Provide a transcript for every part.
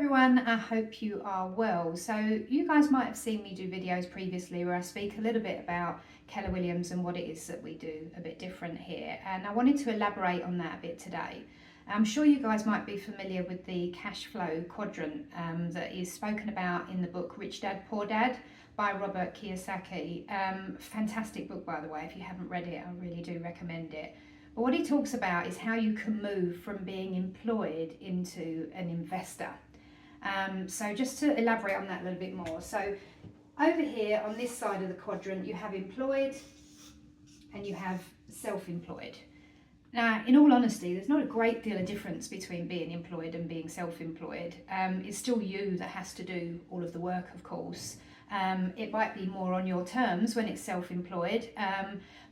everyone, I hope you are well. So you guys might have seen me do videos previously where I speak a little bit about Keller Williams and what it is that we do a bit different here, and I wanted to elaborate on that a bit today. I'm sure you guys might be familiar with the cash flow quadrant that is spoken about in the book Rich Dad Poor Dad by Robert Kiyosaki. Fantastic book, by the way. If you haven't read it, I really do recommend it. But what he talks about is how you can move from being employed into an investor. So just to elaborate on that a little bit more. So over here on this side of the quadrant, you have employed and you have self-employed. Now, in all honesty, there's not a great deal of difference between being employed and being self-employed. It's still you that has to do all of the work, of course. It might be more on your terms when it's self-employed,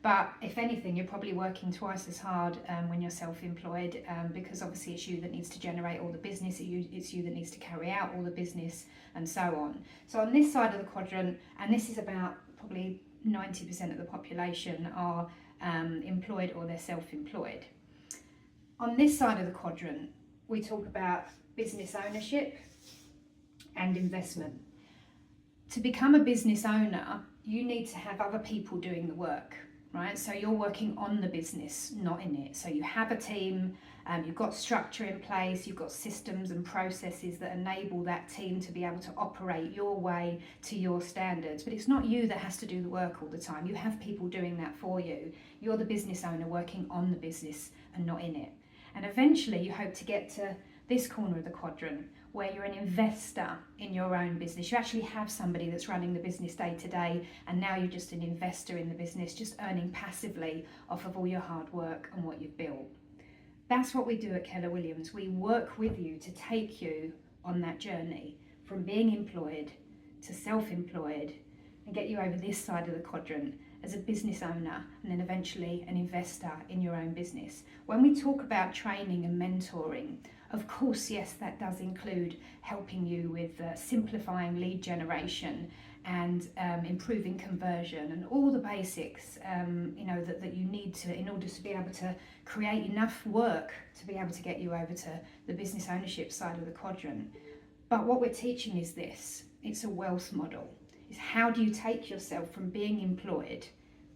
but if anything, you're probably working twice as hard when you're self-employed, because obviously it's you that needs to generate all the business, it's you that needs to carry out all the business, and so on. So on this side of the quadrant, and this is about probably 90% of the population are employed or they're self-employed. On this side of the quadrant, we talk about business ownership and investment. To become a business owner, you need to have other people doing the work, right? So you're working on the business, not in it. So you have a team, you've got structure in place, you've got systems and processes that enable that team to be able to operate your way to your standards. But it's not you that has to do the work all the time. You have people doing that for you. You're the business owner working on the business and not in it. And eventually you hope to get to this corner of the quadrant where you're an investor in your own business. You actually have somebody that's running the business day to day, and now you're just an investor in the business, just earning passively off of all your hard work and what you've built. That's what we do at Keller Williams. We work with you to take you on that journey from being employed to self-employed and get you over this side of the quadrant as a business owner and then eventually an investor in your own business. When we talk about training and mentoring, of course, yes, that does include helping you with simplifying lead generation and improving conversion and all the basics that you need to in order to be able to create enough work to be able to get you over to the business ownership side of the quadrant. But what we're teaching is this: it's a wealth model. Is how do you take yourself from being employed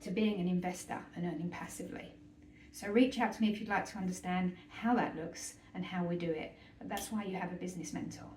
to being an investor and earning passively? So reach out to me if you'd like to understand how that looks and how we do it. But that's why you have a business mentor.